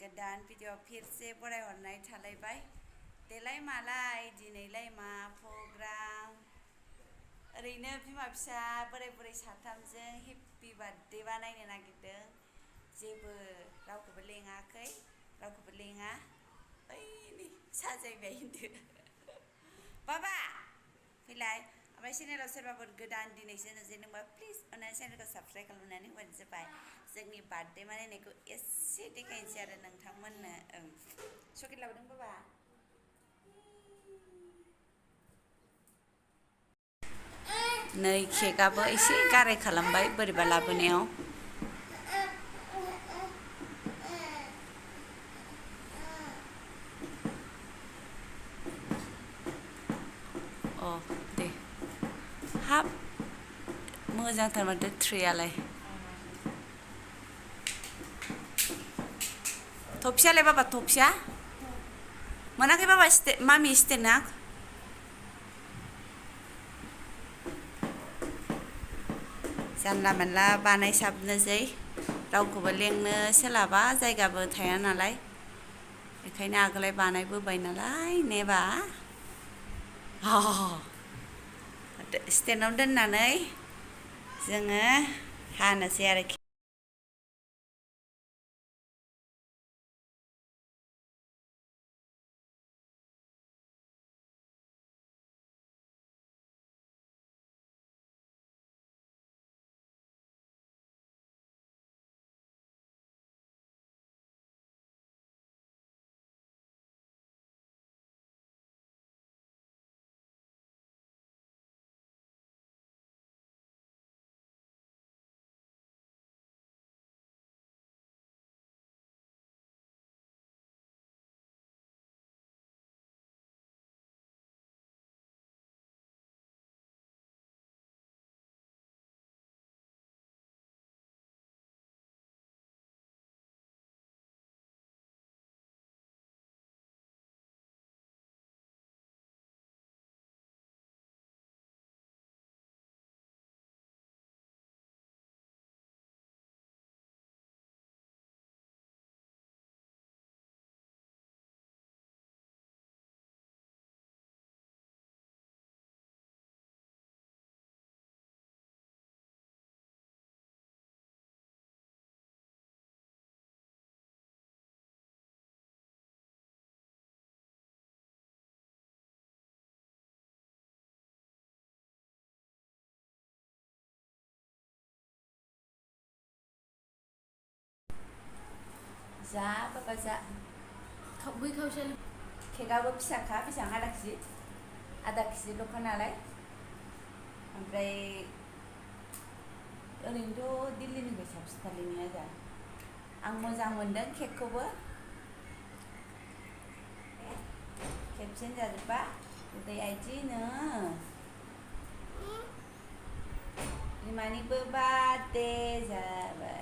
गोदान भिडिअ फिर से बरायहरनाय थालायबाय देलाय मालाय दिनैलाय मा प्रग्राम ओरैनो बिमा फिसा बोराय बुरै साथामजों हेपि बार्थडे बानायनो नागिरदों जेबो रावखौबो लेङाखै रावखौबो लेङा ओइ साजायबाय होनदो बाबा फैलाय ओमफ्राय चेनेलाव सोरबाफोर गोदान दिनैसो नुजेनदोंबा प्लिज अननानै चेनेलखौ साबस्क्राइब खालामनानै होबानो जाबाय जोंनि बार्थडे बानायनायखौ एसे देखायनोसै आरो नोंथांमोननो चकलेट लाबोदों बाबा नै केकआबो एसे गाराय खालामबाय बोरैबा लाबोनायाव अ दे हाब मोजांथार माथो ट्रेयालाय थफियालाय बाबा थफिया मोनाखै बाबा मामि स्टेना जानला मोनला बानायसाबनोसै रावखौबो लेंनो सोलाबा जायगाबो थाया नालाय बेखायनो आगोलाय बानायबोबाय नालाय नेबा स्टेनाव दोननानै जोङो हानोसै आरोखि जा बाबा जा बै खावसेयालाय केकआबो फिसाखा बेसेबां आधा केजिल'खा नालाय ओमफ्राय ओरैनोथ' दिल्लीनिफ्राय साबसिनथारलै नोङो जा आं मोजां मोनदों केकखौबो खेबसेनो जाजोबबा उदै आइदिनो बिमानिबो बार्थडे जाबाय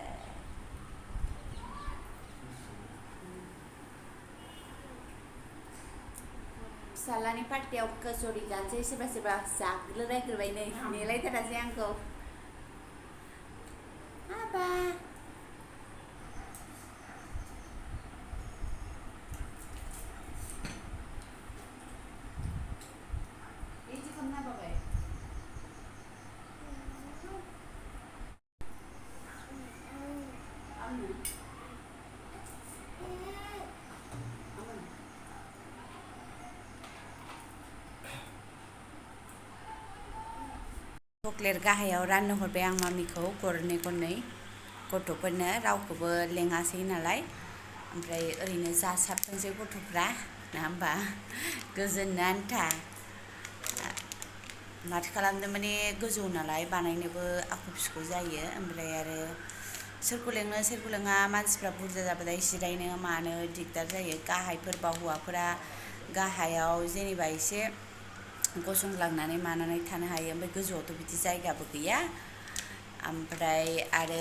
फिसालानि पार्टियाव कचौरि जानोसै सोरबा सोरबा जाग्रोलायग्रोबाय नै नेलायथारासै आंखौ हाबा बिदि खालामना बाबाय चकलेट गाहायाव राननो हरबाय आं मामिखौ गरनै गरनै गथ'फोरनो रावखौबो लेङासै नालाय ओमफ्राय ओरैनो जासाबथोंसै गथ'फ्रा ना होमबा गोजोननो आन्था माथो खालामनो माने गोजौ नालाय बानायनोबो आख' फिख' जायो ओमफ्राय आरो सोरखौ लेंनो सोरखौ लेङा मानसिफ्रा बुरजा जाबाथाय जिरायनो मानो दिगदार जायो गाहायफोरबा हौवाफोरा गाहायाव जेनेबा एसे गसंलांनानै मानानै थानो हायो ओमफ्राय गोजौआवथ' बिदि जायगाबो गैया ओमफ्राय आरो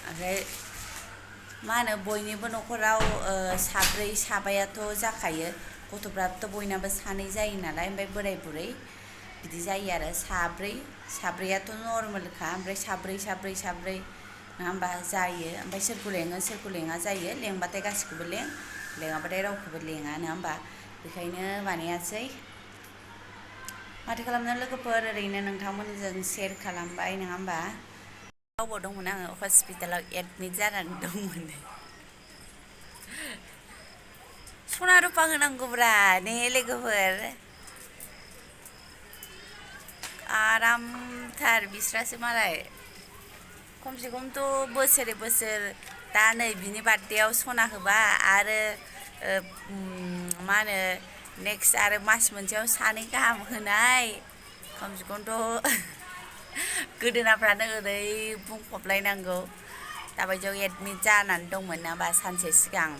ओमफ्राय मा होनो बयनिबो न'खराव साब्रै साबायाथ' जाखायो गथ'फ्राथ' बयनाबो सानै जायो नालाय ओमफ्राय बोराय बुरै बिदि जायो आरो साब्रैयाथ' नर्मेलखा ओमफ्राय साब्रै होमबा जायो ओमफ्राय सोरखौ लेङो सोरखौ लेङा जायो लेंबाथाय गासिखौबो लेङाबाथाय रावखौबो लेङा नङा होमबा बेखायनो बानायासै माथो खालामनो लोगोफोर ओरैनो नोंथांमोनजों शेयार खालामबाय नङा होमबा गावबाव दंमोन आङो हस्पिटालाव एडमिट जानानै दंमोन सना रुफा होनांगौब्रा ने लोगोफोर आरामथार बिस्रासो मालाय खमसे खमथ' बोसोरे बोसोर दा नै बिनि बार्थडेआव सना होबा आरो मा होनो नेक्स्ट आरो मास मोनसेयाव सानै गाहाम होनाय खमसे खमथ' गोदोनाफ्रानो ओरै बुंफबलायनांगौ दाबायदियाव एडमिट जानानै दंमोन नाबा सानसे सिगां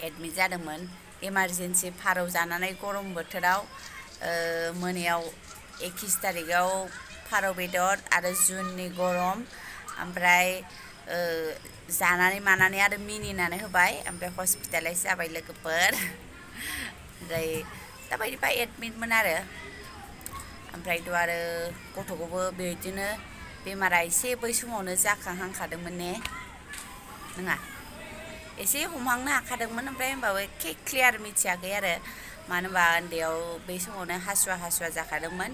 एडमिट जादोंमोन इमारजेन्सि फारौ जानानै गरम बोथोराव मोनायाव 21 थारिखआव फारौ बेदर आरो जुननि गरम ओमफ्राय जानानै मानानै आरो मिनिनानै होबाय ओमफ्राय हस्पिटालाइज जाबाय लोगोफोर ओमफ्राय दाबायदिबा एडमिटमोन आरो ओमफ्रायथ' आरो गथ'खौबो बेबायदिनो बेमारा एसे बै समावनो जाखांहांखादोंमोन ने नङा एसे हमहांनो हाखादोंमोन ओमफ्राय होमबाबो एखे क्लियार मिथियाखै आरो मानो होनबा उन्दैयाव बै समावनो हासुवा जाखादोंमोन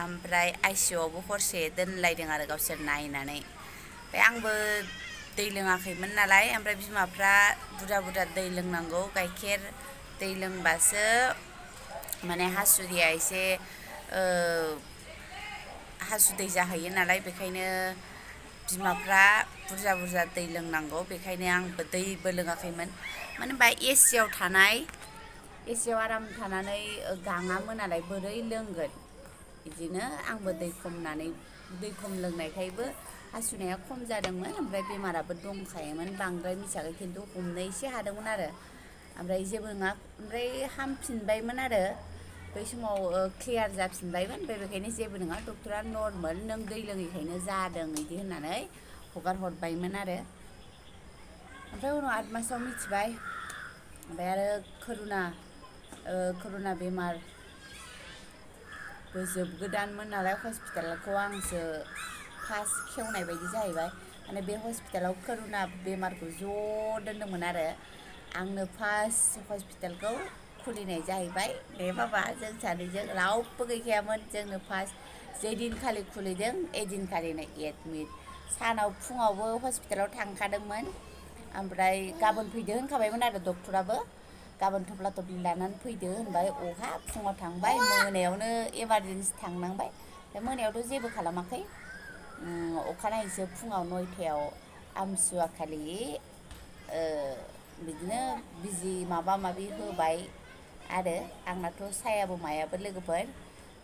ओमफ्राय आइसिइउआवबो हरसे दोनलायदों आरो गावसोर नायनानै ओमफ्राय आंबो दै लोङाखैमोन नालाय ओमफ्राय बिमाफ्रा बुरजा दै लोंनांगौ गाइखेर दै लोंबासो माने हासुदैया एसे हासुदै जाहैयो नालाय बेखायनो बिमाफ्रा बुरजा दै लोंनांगौ बेखायनो आंबो दैबो लोङाखैमोन मानो होनबा एसियाव आराम थानानै गाङामोन नालाय बोरै लोंगोन बिदिनो आंबो दै खम लोंनायखायबो हासुनाया खम जादोंमोन ओमफ्राय बेमाराबो दंखायोमोन बांद्राय मिथियाखै खिन्थु हमनो एसे हादोंमोन आरो ओमफ्राय जेबो नङा ओमफ्राय हामफिनबायमोन आरो बै समाव क्लियार जाफिनबायमोन ओमफ्राय बेखायनो जेबो नङा डक्टरा नर्मेल नों दै लोङैखायनो जादों बिदि होननानै हगार हरबायमोन आरो ओमफ्राय उनाव 8 मासाव मिथिबाय ओमफ्राय आरो करुना बेमारबो जोबगोदानमोन नालाय हस्पिटालखौ आंसो फार्स्ट खेवनाय बायदि जाहैबाय माने बे हस्पिटालाव करुना बेमारखौ ज' दोनदोंमोन आरो आंनो फार्स्ट हस्पिटालखौ खुलिनाय जाहैबाय दे बाबा जों सानैजों रावबो गैखायामोन जोंनो फार्स्ट जे दिनखालि खुलिदों ओइदिनखालिनो एडमिट सानाव फुङावबो हस्पिटालाव थांखादोंमोन ओमफ्राय गाबोन फैदो होनखाबायमोन आरो डक्टराबो गाबोन थफ्ला थफ्लि लानानै फैदो होनबाय अहा फुङाव थांबाय मोनायावनो इमारजेन्सि थांनांबाय मोनायावथ' जेबो खालामाखै अखानायैसो फुङाव 9टायाव आमथिसुवा खालि बिदिनो बिजि माबा माबि होबाय आरो आंनाथ' सायाबो मायाबो लोगोफोर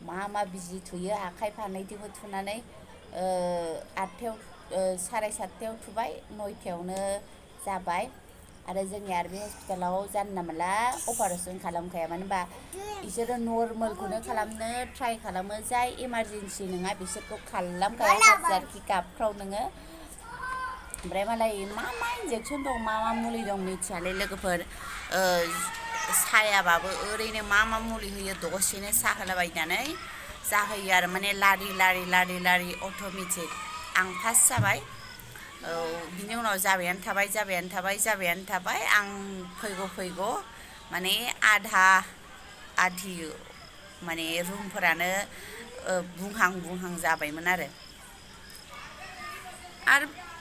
मा बिजि थुयो आखाइ फारनैथिंबो थुनानै 8टायाव 7:30 थुबाय 9टायावनो जाबाय आरो जोंनि आरबि हस्पिटालाव जानला मोनला अपारेसन खालामखाया मानो होनबा बिसोरो नर्मेलखौनो खालामनो ट्राइ खालामो जाय इमारजेन्सि नङा बिसोरखौ खालामखाया हाजारखि गाबफ्राव नोङो ओमफ्राय मालाय मा इन्जेक्सन दं मा मुलि दं मिथियालै लोगोफोर सायाबाबो ओरैनो मा मुलि होयो दसेनो साहोलाबायनानै जाहोयो आरो माने लारि अट'मेटिक आं फार्स्ट जाबाय बिनि उनाव जाबायानो थाबाय आं फैगौ माने आधी माने रुमफोरानो बुंहां जाबायमोन आरो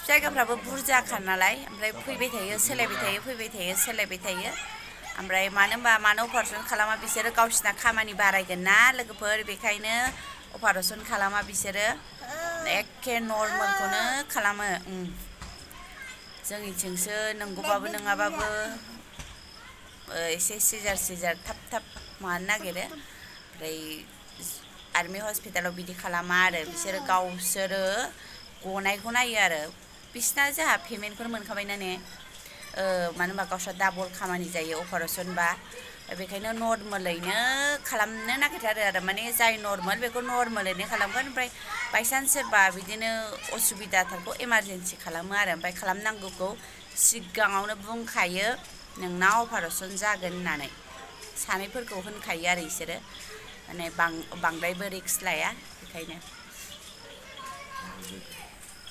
जायगाफ्राबो बुरजाखा नालाय ओमफ्राय फैबाय थायो सोलायबाय थायो ओमफ्राय मानो अपारेसन खालामा बिसोरो गावसिना खामानि बारायगोन ना लोगोफोर बेखायनो अपारेसन खालामा बिसोरो एखे नर्मेलखौनो खालामो जोंनिथिंसो नंगौबाबो नङाबाबो एसे सिजार थाब मानो नागिरो ओमफ्राय आर्मि हस्पिटालाव बिदि खालामा आरो बिसोरो गावसोरो गनायखौ नायो आरो बिसिना जोंहा पेमेन्टफोर मोनखाबायना ने मानो होनबा गावस्रा डाबल खामानि जायो अपारेसनबा बेखायनो नर्मेलैनो खालामनो नागिरथारो आरो माने जाय नर्मेल बेखौ नर्मेलैनो खालामगोन ओमफ्राय बायसान्स सोरबा बिदिनो असुबिदाथारखौ इमारजेन्सि खालामो आरो ओमफ्राय खालामनांगौखौ सिगाङावनो बुंखायो नोंना अपारेसन जागोन होननानै सानैफोरखौ होनखायो आरो बिसोरो माने बांद्रायबो रिक्स लाया बेखायनो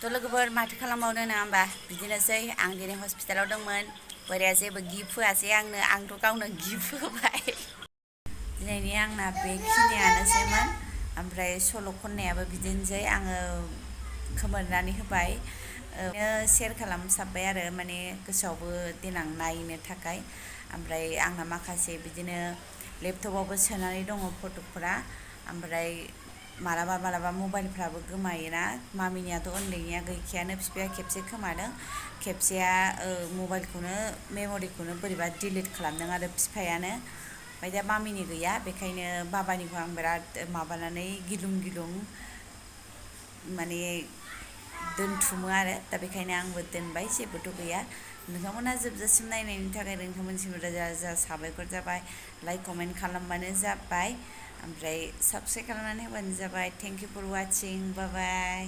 लोगोफोर माथो खालामबावनो नङा होमबा बिदिनोसै आं दिनै हस्पिटालाव दंमोन बोराया जेबो गिफ्ट होआसै आंथ' गावनो गिफ्ट होबाय दिनैनि आंना बेखिनियानोसैमोन ओमफ्राय सल' खननायाबो बिदिनोसै आङो खोमोरनानै होबाय शेयार खालामसाबबाय आरो माने गोसोआवबो देनां नायनो थाखाय ओमफ्राय आंना माखासे बिदिनो लेपटपावबो सोनानै दङ फट'फोरा ओमफ्राय मालाबा मबाइलफ्राबो गोमायोना मामिनियाथ' उन्दैनिया गैखायानो बिफाया खेबसे खोमादों खेबसेया मबाइलखौनो मेम'रिखौनो बोरैबा डिलिट खालामदों आरो बिफायानो ओमफ्राय दा मामिनि गैया बेखायनो बाबानिखौ आं बिराद माबानानै गिलुं माने दोनथुमो आरो दा बेखायनो आंबो दोनबाय जेबोथ' गैया नोंथांमोना जोबजासिम नायनायनि थाखाय नोंथांमोनसिम रोजा रोजा साबायखर जाबाय लाइक कमेन्ट खालामबानो जाबाय ओमफ्राय साबस्क्राइब खालामनानै होबानो जाबाय thank you for watching bye bye